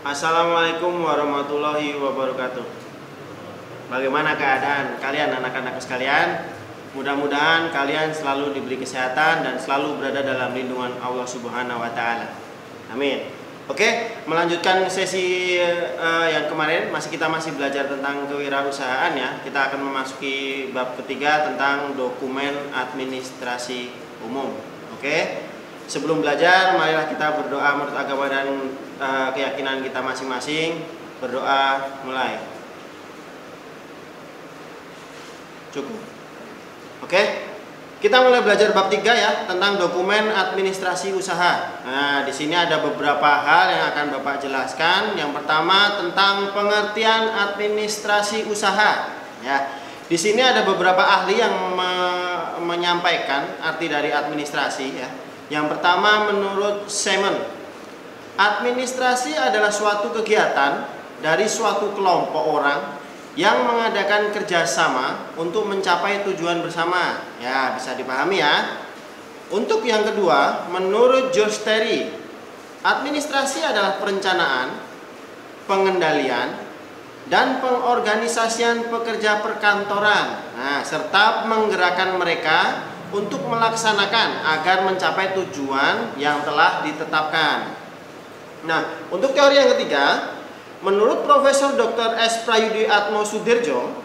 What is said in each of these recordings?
Assalamualaikum warahmatullahi wabarakatuh. Bagaimana keadaan kalian anak-anakku sekalian? Mudah-mudahan kalian selalu diberi kesehatan dan selalu berada dalam lindungan Allah Subhanahu wa taala. Amin. Oke, melanjutkan sesi yang kemarin kita masih belajar tentang kewirausahaan ya. Kita akan memasuki bab ketiga tentang dokumen administrasi umum. Oke. Sebelum belajar, marilah kita berdoa menurut agama dan keyakinan kita masing-masing. Berdoa mulai. Cukup. Oke. Kita mulai belajar bab 3 ya, tentang dokumen administrasi usaha. Nah, di sini ada beberapa hal yang akan Bapak jelaskan. Yang pertama tentang pengertian administrasi usaha. Ya. Di sini ada beberapa ahli yang menyampaikan arti dari administrasi ya. Yang pertama menurut Simon, administrasi adalah suatu kegiatan dari suatu kelompok orang yang mengadakan kerjasama untuk mencapai tujuan bersama. Ya, bisa dipahami ya. Untuk yang kedua, menurut George Terry, administrasi adalah perencanaan, pengendalian, dan pengorganisasian pekerja perkantoran. Nah, serta menggerakkan mereka untuk melaksanakan agar mencapai tujuan yang telah ditetapkan. Nah, untuk teori yang ketiga, menurut Profesor Dr. S. Prayudi Atmosudirjo,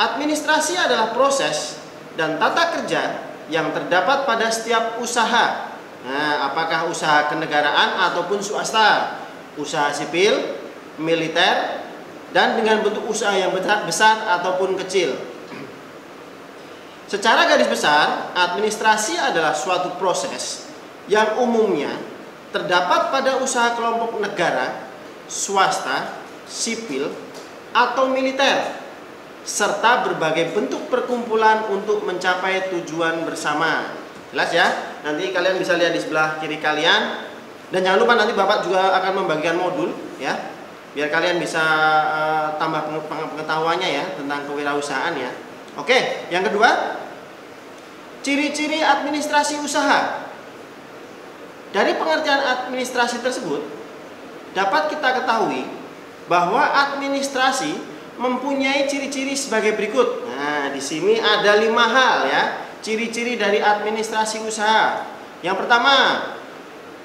administrasi adalah proses dan tata kerja yang terdapat pada setiap usaha. Nah, apakah usaha kenegaraan ataupun swasta, usaha sipil, militer, dan dengan bentuk usaha yang besar ataupun kecil. Secara garis besar, administrasi adalah suatu proses yang umumnya terdapat pada usaha kelompok negara, swasta, sipil, atau militer, serta berbagai bentuk perkumpulan untuk mencapai tujuan bersama. Jelas ya? Nanti kalian bisa lihat di sebelah kiri kalian. Dan jangan lupa nanti Bapak juga akan membagikan modul ya, biar kalian bisa tambah pengetahuannya ya tentang kewirausahaan ya. Oke, yang kedua, ciri-ciri administrasi usaha. Dari pengertian administrasi tersebut dapat kita ketahui bahwa administrasi mempunyai ciri-ciri sebagai berikut. Nah, di sini ada 5 hal ya, ciri-ciri dari administrasi usaha. Yang pertama,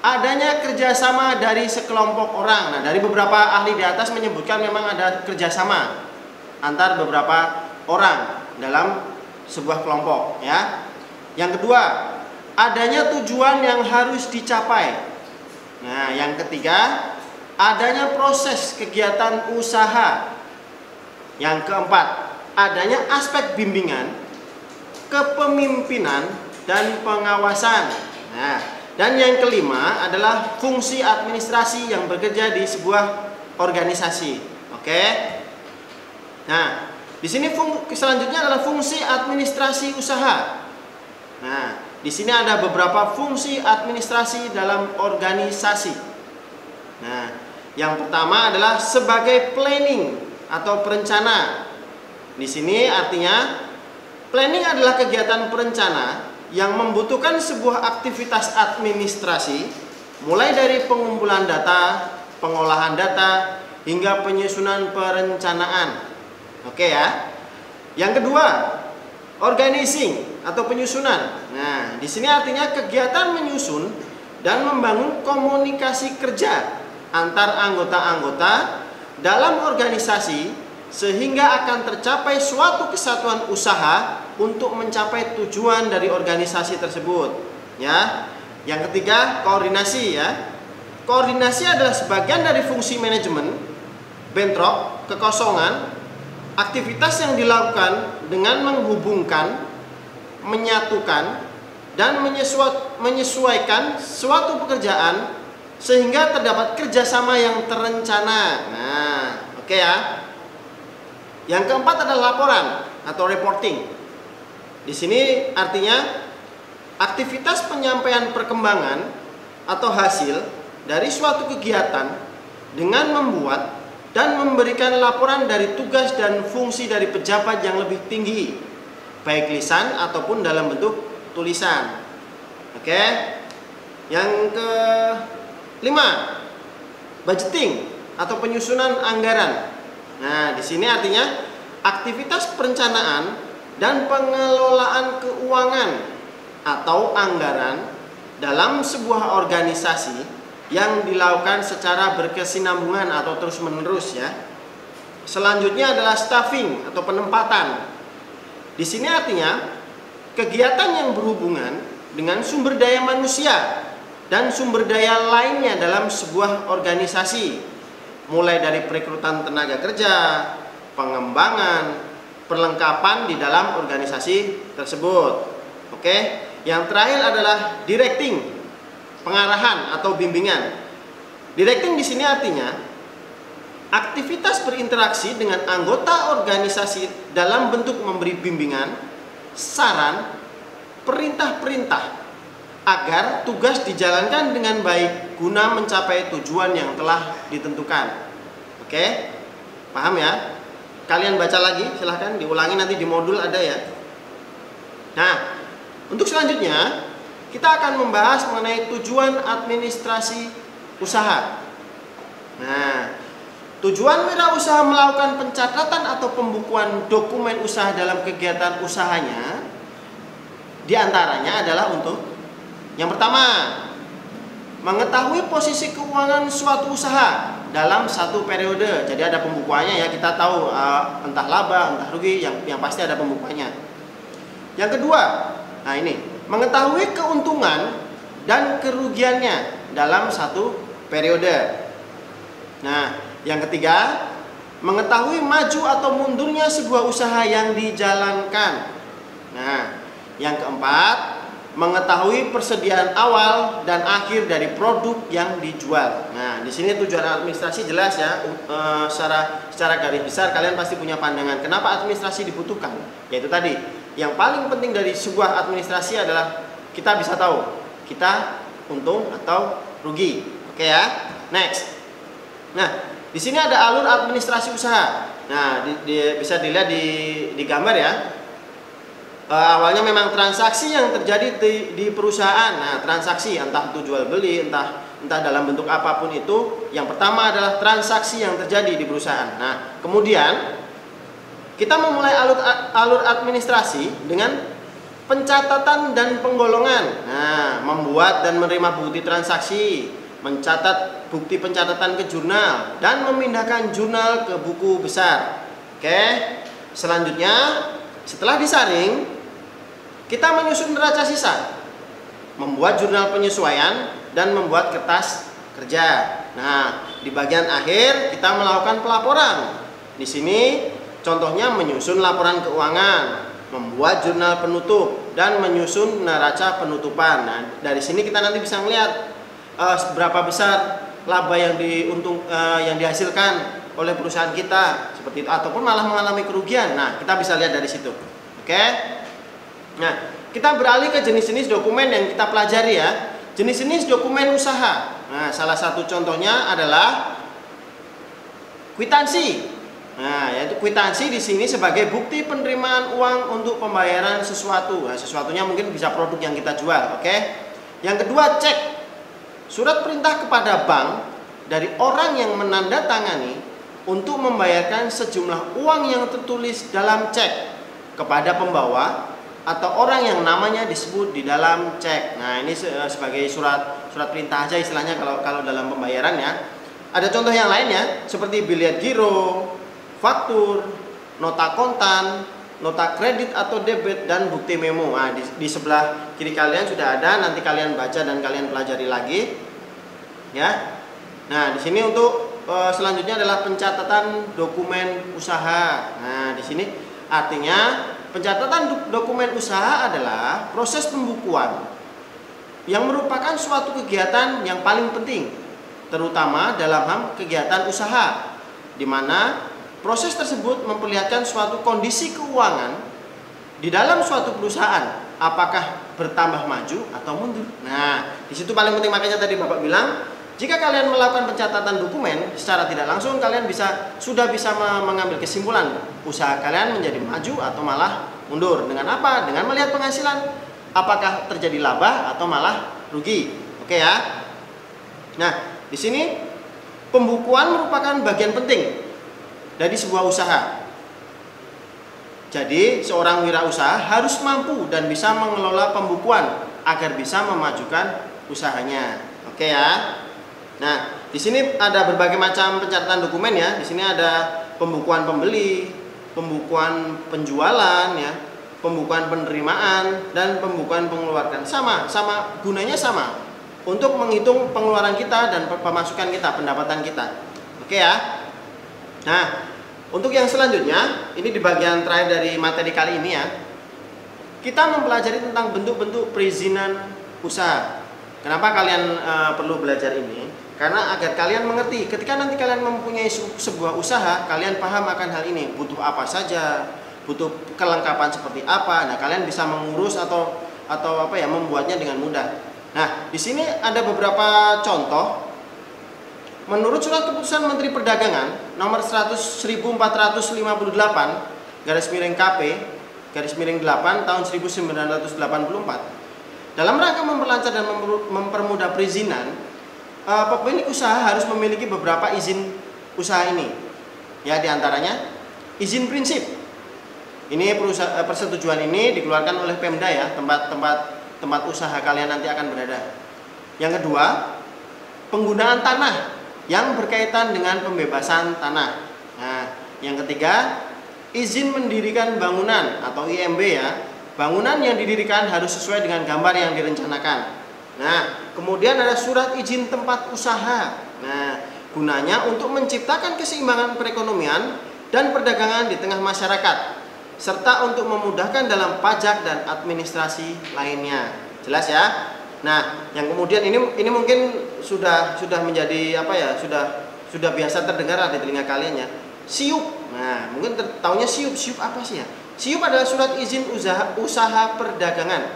adanya kerjasama dari sekelompok orang. Nah, dari beberapa ahli di atas menyebutkan memang ada kerjasama antar beberapa orang dalam sebuah kelompok ya. Yang kedua, adanya tujuan yang harus dicapai. Nah, yang ketiga, adanya proses kegiatan usaha. Yang keempat, adanya aspek bimbingan, kepemimpinan, dan pengawasan. Nah, dan yang kelima adalah fungsi administrasi yang bekerja di sebuah organisasi. Oke. Nah, di sini selanjutnya adalah fungsi administrasi usaha. Nah, di sini ada beberapa fungsi administrasi dalam organisasi. Nah, yang pertama adalah sebagai planning atau perencana. Di sini artinya planning adalah kegiatan perencana yang membutuhkan sebuah aktivitas administrasi, mulai dari pengumpulan data, pengolahan data, hingga penyusunan perencanaan. Oke ya. Yang kedua, organizing atau penyusunan. Nah, di sini artinya kegiatan menyusun dan membangun komunikasi kerja antar anggota-anggota dalam organisasi sehingga akan tercapai suatu kesatuan usaha untuk mencapai tujuan dari organisasi tersebut. Ya. Yang ketiga, koordinasi ya. Koordinasi adalah sebagian dari fungsi manajemen, bentrok, kekosongan, aktivitas yang dilakukan dengan menghubungkan, menyatukan, dan menyesuaikan suatu pekerjaan sehingga terdapat kerjasama yang terencana. Nah, oke ya. Yang keempat adalah laporan atau reporting. Di sini artinya aktivitas penyampaian perkembangan atau hasil dari suatu kegiatan dengan membuat dan memberikan laporan dari tugas dan fungsi dari pejabat yang lebih tinggi, baik lisan ataupun dalam bentuk tulisan. Oke. Yang kelima, budgeting atau penyusunan anggaran. Nah, di sini artinya aktivitas perencanaan dan pengelolaan keuangan atau anggaran dalam sebuah organisasi yang dilakukan secara berkesinambungan atau terus-menerus ya. Selanjutnya adalah staffing atau penempatan. Di sini artinya kegiatan yang berhubungan dengan sumber daya manusia dan sumber daya lainnya dalam sebuah organisasi, mulai dari perekrutan tenaga kerja, pengembangan, perlengkapan di dalam organisasi tersebut. Oke, yang terakhir adalah directing, pengarahan atau bimbingan. Directing di sini artinya aktivitas berinteraksi dengan anggota organisasi dalam bentuk memberi bimbingan, saran, perintah-perintah agar tugas dijalankan dengan baik guna mencapai tujuan yang telah ditentukan. Oke, paham ya? Kalian baca lagi, silahkan diulangi, nanti di modul ada ya. Nah, untuk selanjutnya kita akan membahas mengenai tujuan administrasi usaha. Nah, tujuan wirausaha melakukan pencatatan atau pembukuan dokumen usaha dalam kegiatan usahanya diantaranya adalah untuk yang pertama, mengetahui posisi keuangan suatu usaha dalam satu periode. Jadi ada pembukuannya ya, kita tahu entah laba, entah rugi, yang pasti ada pembukuannya. Yang kedua, nah ini, mengetahui keuntungan dan kerugiannya dalam satu periode. Nah, yang ketiga, mengetahui maju atau mundurnya sebuah usaha yang dijalankan. Nah, yang keempat, mengetahui persediaan awal dan akhir dari produk yang dijual. Nah, di sini tujuan administrasi jelas ya. Secara garis besar kalian pasti punya pandangan kenapa administrasi dibutuhkan. Yaitu tadi, yang paling penting dari sebuah administrasi adalah kita bisa tahu kita untung atau rugi. Oke ya. Next. Nah, di sini ada alur administrasi usaha. Nah, bisa dilihat di gambar ya. Awalnya memang transaksi yang terjadi di perusahaan. Nah, transaksi entah itu jual beli, entah dalam bentuk apapun itu. Yang pertama adalah transaksi yang terjadi di perusahaan. Nah, kemudian kita memulai alur administrasi dengan pencatatan dan penggolongan. Nah, membuat dan menerima bukti transaksi, mencatat bukti pencatatan ke jurnal, dan memindahkan jurnal ke buku besar. Oke. Selanjutnya, setelah disaring, kita menyusun neraca sisa, membuat jurnal penyesuaian, dan membuat kertas kerja. Nah, di bagian akhir kita melakukan pelaporan. Di sini contohnya menyusun laporan keuangan, membuat jurnal penutup, dan menyusun neraca penutupan. Nah, dari sini kita nanti bisa melihat seberapa besar laba yang yang dihasilkan oleh perusahaan kita, seperti itu, ataupun malah mengalami kerugian. Nah, kita bisa lihat dari situ. Oke. Nah, kita beralih ke jenis-jenis dokumen yang kita pelajari ya. Jenis-jenis dokumen usaha. Nah, salah satu contohnya adalah kwitansi. Nah, yaitu kwitansi di sini sebagai bukti penerimaan uang untuk pembayaran sesuatu. Nah, sesuatunya mungkin bisa produk yang kita jual, oke? Yang kedua, cek. Surat perintah kepada bank dari orang yang menandatangani untuk membayarkan sejumlah uang yang tertulis dalam cek kepada pembawa atau orang yang namanya disebut di dalam cek. Nah, ini sebagai surat perintah aja istilahnya kalau dalam pembayaran ya. Ada contoh yang lainnya seperti bilet giro, faktur, nota kontan, nota kredit atau debit, dan bukti memo. Nah, di sebelah kiri kalian sudah ada, nanti kalian baca dan kalian pelajari lagi ya. Nah, di sini untuk selanjutnya adalah pencatatan dokumen usaha. Nah, di sini artinya pencatatan dokumen usaha adalah proses pembukuan yang merupakan suatu kegiatan yang paling penting, terutama dalam hal kegiatan usaha, di mana proses tersebut memperlihatkan suatu kondisi keuangan di dalam suatu perusahaan, apakah bertambah maju atau mundur. Nah, di situ paling penting, makanya tadi Bapak bilang, jika kalian melakukan pencatatan dokumen secara tidak langsung, kalian sudah bisa mengambil kesimpulan usaha kalian menjadi maju atau malah mundur. Dengan apa? Dengan melihat penghasilan, apakah terjadi laba atau malah rugi. Oke ya. Nah, di sini pembukuan merupakan bagian penting dari sebuah usaha. Jadi, seorang wirausaha harus mampu dan bisa mengelola pembukuan agar bisa memajukan usahanya. Oke ya. Nah, di sini ada berbagai macam pencatatan dokumen ya. Di sini ada pembukuan pembeli, pembukuan penjualan ya, pembukuan penerimaan, dan pembukuan pengeluaran. Sama gunanya sama untuk menghitung pengeluaran kita dan pemasukan kita, pendapatan kita. Oke ya. Nah, untuk yang selanjutnya, ini di bagian terakhir dari materi kali ini ya, kita mempelajari tentang bentuk-bentuk perizinan usaha. Kenapa kalian perlu belajar ini? Karena agar kalian mengerti, ketika nanti kalian mempunyai sebuah usaha, kalian paham akan hal ini, butuh apa saja, butuh kelengkapan seperti apa. Nah, kalian bisa mengurus atau apa ya, membuatnya dengan mudah. Nah, di sini ada beberapa contoh. Menurut Surat Keputusan Menteri Perdagangan nomor 1458 garis miring KP garis miring 8 tahun 1984, dalam rangka memperlancar dan mempermudah perizinan, pemilik usaha harus memiliki beberapa izin usaha ini. Ya, diantaranya izin prinsip. Ini persetujuan ini dikeluarkan oleh Pemda ya, tempat usaha kalian nanti akan berada. Yang kedua, penggunaan tanah yang berkaitan dengan pembebasan tanah. Nah, yang ketiga, izin mendirikan bangunan atau IMB ya. Bangunan yang didirikan harus sesuai dengan gambar yang direncanakan. Nah, kemudian ada surat izin tempat usaha. Nah, gunanya untuk menciptakan keseimbangan perekonomian dan perdagangan di tengah masyarakat, serta untuk memudahkan dalam pajak dan administrasi lainnya. Jelas ya? Nah, yang kemudian ini mungkin sudah menjadi apa ya? Sudah biasa terdengar di telinga kalian ya. SIUP. Nah, mungkin taunya SIUP. SIUP apa sih ya? SIUP adalah surat izin usaha perdagangan.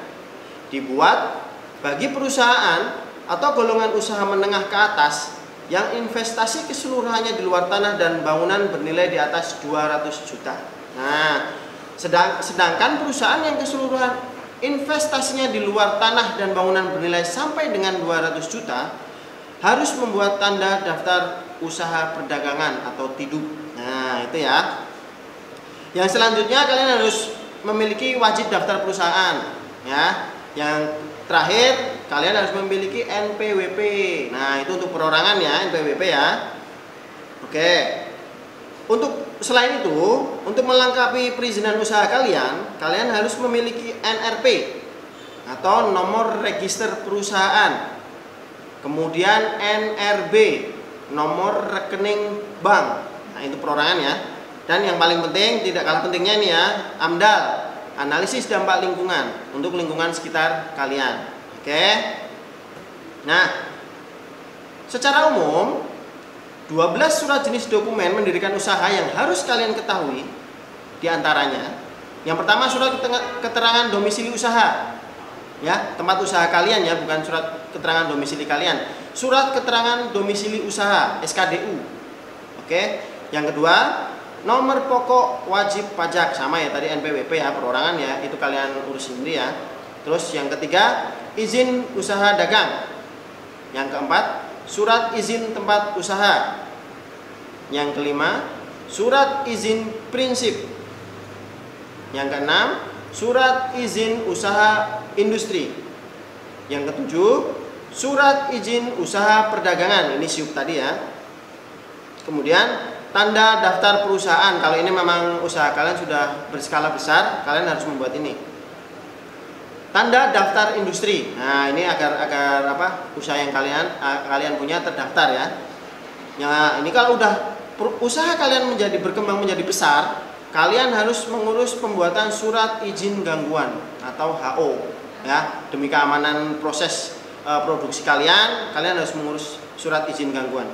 Dibuat bagi perusahaan atau golongan usaha menengah ke atas yang investasi keseluruhannya di luar tanah dan bangunan bernilai di atas 200 juta. Nah, sedangkan perusahaan yang keseluruhan investasinya di luar tanah dan bangunan bernilai sampai dengan 200 juta harus membuat tanda daftar usaha perdagangan atau TIDUP. Nah, itu ya. Yang selanjutnya kalian harus memiliki wajib daftar perusahaan ya. Yang terakhir kalian harus memiliki NPWP. Nah, itu untuk perorangan ya, NPWP ya. Oke. Selain itu, untuk melengkapi perizinan usaha kalian harus memiliki NRP atau nomor register perusahaan. Kemudian NRB, nomor rekening bank. Nah, itu perorangan ya. Dan yang paling penting, tidak kalah pentingnya ini ya, AMDAL, analisis dampak lingkungan untuk lingkungan sekitar kalian. Oke. Nah, secara umum 12 surat jenis dokumen mendirikan usaha yang harus kalian ketahui. Di antaranya, yang pertama surat keterangan domisili usaha. Ya, tempat usaha kalian ya, bukan surat keterangan domisili kalian. Surat keterangan domisili usaha, SKDU. Oke. Yang kedua, nomor pokok wajib pajak, sama ya tadi NPWP ya, perorangan ya, itu kalian urus sendiri ya. Terus yang ketiga, izin usaha dagang. Yang keempat, surat izin tempat usaha. Yang kelima, surat izin prinsip. Yang keenam, surat izin usaha industri. Yang ketujuh, surat izin usaha perdagangan. Ini SIUP tadi ya. Kemudian tanda daftar perusahaan. Kalau ini memang usaha kalian sudah berskala besar, kalian harus membuat ini. Tanda daftar industri. Nah, ini agar apa? Usaha yang kalian punya terdaftar ya. Ya, ini kalau udah usaha kalian berkembang menjadi besar, kalian harus mengurus pembuatan surat izin gangguan atau HO ya. Demi keamanan proses produksi kalian harus mengurus surat izin gangguan.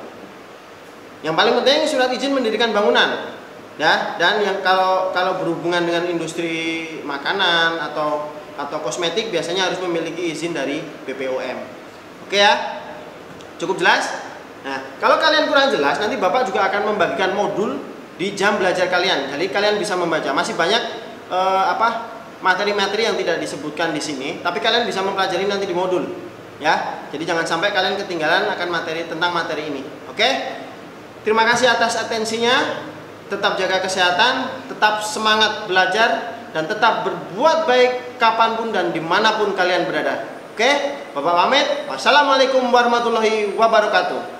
Yang paling penting surat izin mendirikan bangunan. Ya, dan yang kalau berhubungan dengan industri makanan atau kosmetik biasanya harus memiliki izin dari BPOM. Oke ya? Cukup jelas? Nah, kalau kalian kurang jelas, nanti Bapak juga akan membagikan modul di jam belajar kalian. Jadi kalian bisa membaca. Masih banyak materi-materi yang tidak disebutkan di sini, tapi kalian bisa mempelajari nanti di modul. Ya. Jadi jangan sampai kalian ketinggalan akan tentang materi ini. Oke? Terima kasih atas atensinya. Tetap jaga kesehatan, tetap semangat belajar, dan tetap berbuat baik kapanpun dan dimanapun kalian berada. Oke, Bapak pamit. Wassalamualaikum warahmatullahi wabarakatuh.